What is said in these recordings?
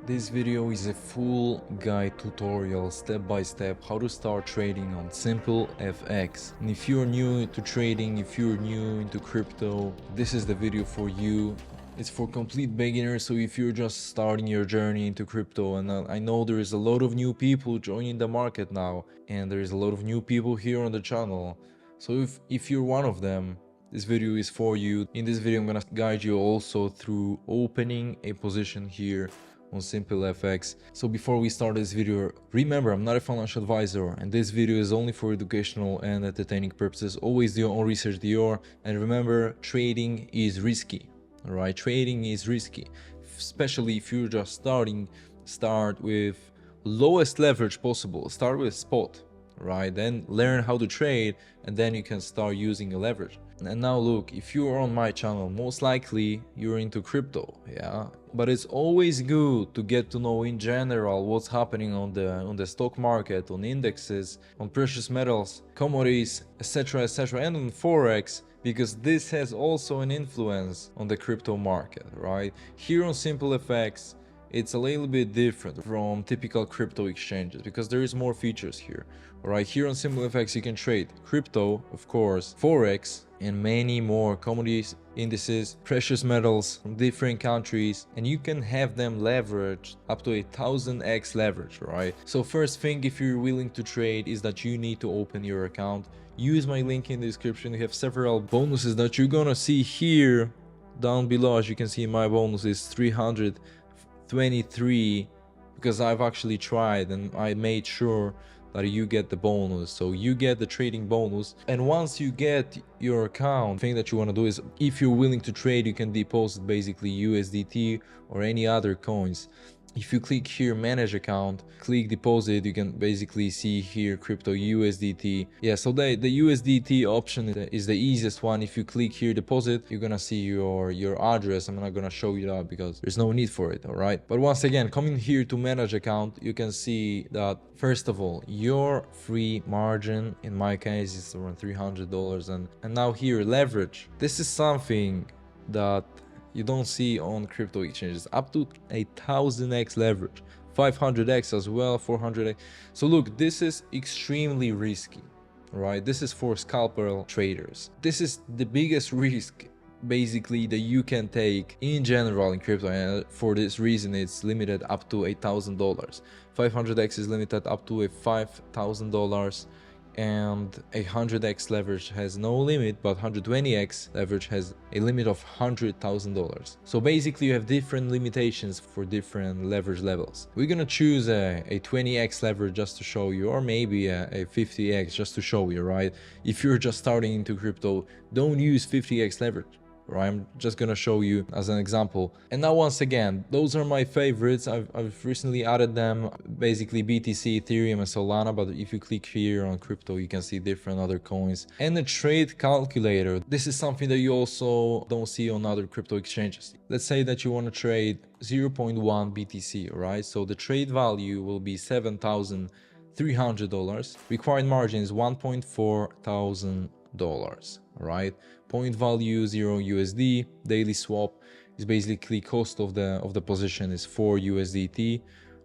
This video is a full guide tutorial step by step how to start trading on SimpleFX. And if you're new to trading, if you're new into crypto, this is the video for you. It's for complete beginners, so if you're just starting your journey into crypto, and I know there is a lot of new people joining the market now, and there is a lot of new people here on the channel. So if you're one of them, this video is for you. In this video, I'm gonna guide you also through opening a position here on SimpleFX. So before we start this video, remember I'm not a financial advisor and this video is only for educational and entertaining purposes. Always do your own research, and remember, trading is risky. All right, trading is risky, especially if you're just starting. Start with lowest leverage possible. Start with spot, right? Then learn how to trade, and then you can start using a leverage. And now look, if you are on my channel, most likely you're into crypto, yeah, but it's always good to get to know in general what's happening on the stock market, on indexes, on precious metals, commodities, etc, and on forex, because this has also an influence on the crypto market, right? Here on SimpleFX, it's a little bit different from typical crypto exchanges because there is more features here. All right, here on SimpleFX you can trade crypto, of course, forex, and many more commodities, indices, precious metals from different countries, and you can have them leveraged up to 1000x leverage, right? So first thing, if you're willing to trade, is that you need to open your account. Use my link in the description. You have several bonuses that you're gonna see here down below. As you can see, my bonus is 323 because I've actually tried and I made sure that you get the bonus. So you get the trading bonus, and once you get your account, the thing that you want to do is, if you're willing to trade, you can deposit basically USDT or any other coins. If you click here manage account, click deposit, you can basically see here crypto USDT. Yeah, so the USDT option is the easiest one. If you click here deposit, you're gonna see your address. I'm not gonna show you that because there's no need for it, all right? But once again, coming here to manage account, you can see that first of all, your free margin, in my case, is around $300, and now here leverage. This is something that you don't see on crypto exchanges. Up to 1000x leverage, 500x as well, 400x. So look, this is extremely risky, right? This is for scalper traders. This is the biggest risk basically that you can take in general in crypto, and for this reason it's limited up to $8,000. 500x is limited up to $5,000, and 100x leverage has no limit, but 120x leverage has a limit of $100,000. So basically you have different limitations for different leverage levels. We're gonna choose a 20x leverage just to show you, or maybe a 50x just to show you, right? If you're just starting into crypto, don't use 50x leverage. Right, I'm just gonna show you as an example. And now once again, those are my favorites. I've recently added them, basically BTC, Ethereum, and Solana. But if you click here on crypto, you can see different other coins. And the trade calculator, this is something that you also don't see on other crypto exchanges. Let's say that you want to trade 0.1 BTC, right? So the trade value will be $7,300. Required margin is $1.4 thousand, right? Point value 0 USD. Daily swap is basically cost of the position is 4 USDT.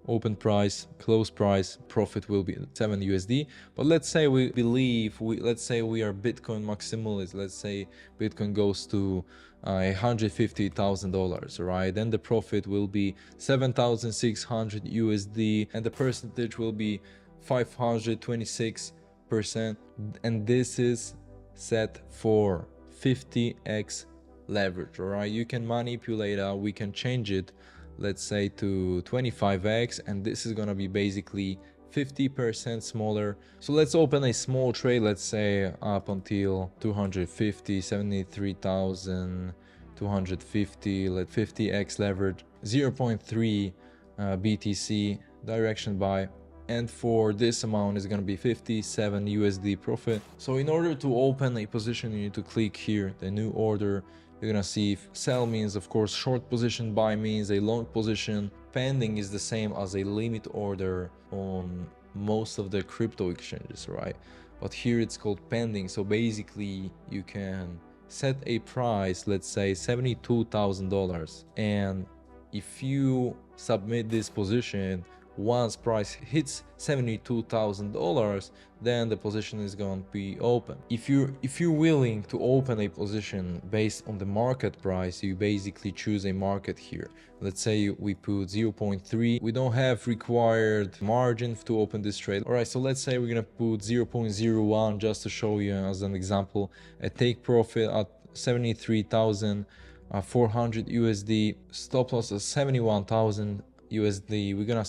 Open price, close price, profit will be 7 USD. But let's say let's say we are Bitcoin maximalists. Let's say Bitcoin goes to $150,000, right? Then the profit will be 7,600 USD, and the percentage will be 526%, and this is set for 50x leverage. All right, you can manipulate that. We can change it, let's say, to 25x, and this is gonna be basically 50% smaller. So let's open a small trade, let's say up until 250, 73,250. Let 50x leverage, 0.3 BTC, direction buy, and for this amount is going to be 57 USD profit. So in order to open a position, you need to click here the new order. You're gonna see if sell means, of course, short position, buy means a long position. Pending is the same as a limit order on most of the crypto exchanges, right? But here it's called pending. So basically you can set a price, let's say $72,000, and if you submit this position. Once price hits $72,000, then the position is going to be open. If you're willing to open a position based on the market price, you basically choose a market here. Let's say we put 0.3. We don't have required margin to open this trade. All right, so let's say we're gonna put 0.01 just to show you as an example. A take profit at 73,400 USD, stop loss at 71,000 USD. We're gonna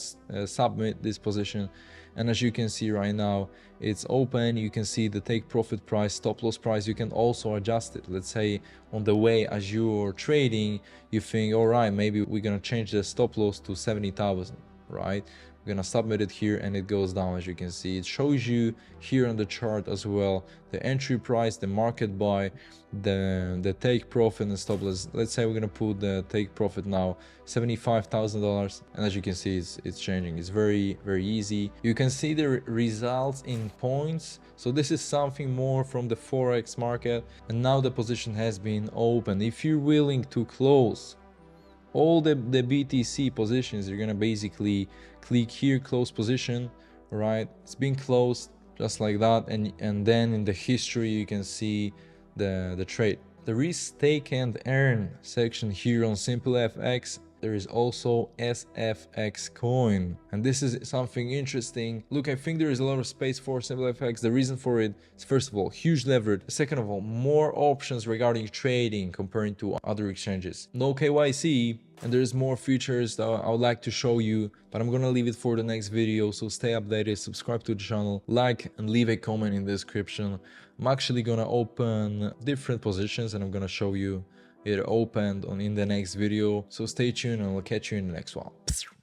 submit this position, and as you can see right now, it's open. You can see the take profit price, stop loss price. You can also adjust it. Let's say on the way as you're trading, you think, all right, maybe we're gonna change the stop loss to 70,000, right? We're gonna submit it here, and it goes down. As you can see, it shows you here on the chart as well the entry price, the market buy, the take profit and stop loss. Let's say we're gonna put the take profit now $75,000, and as you can see, it's changing. It's very easy. You can see the results in points. So this is something more from the forex market, and now the position has been opened. If you're willing to close all the BTC positions, you're gonna basically click here, close position, right? It's been closed just like that, and then in the history you can see the trade. There is take and earn section here on SimpleFX. There is also SFX coin, and this is something interesting. Look, I think there is a lot of space for SimpleFX. The reason for it is, first of all, huge leverage. Second of all, more options regarding trading comparing to other exchanges. No KYC, and there's more features that I would like to show you, but I'm gonna leave it for the next video. So stay updated, subscribe to the channel, like, and leave a comment in the description. I'm actually gonna open different positions, and I'm gonna show you it opened in the next video. So stay tuned, and I'll catch you in the next one.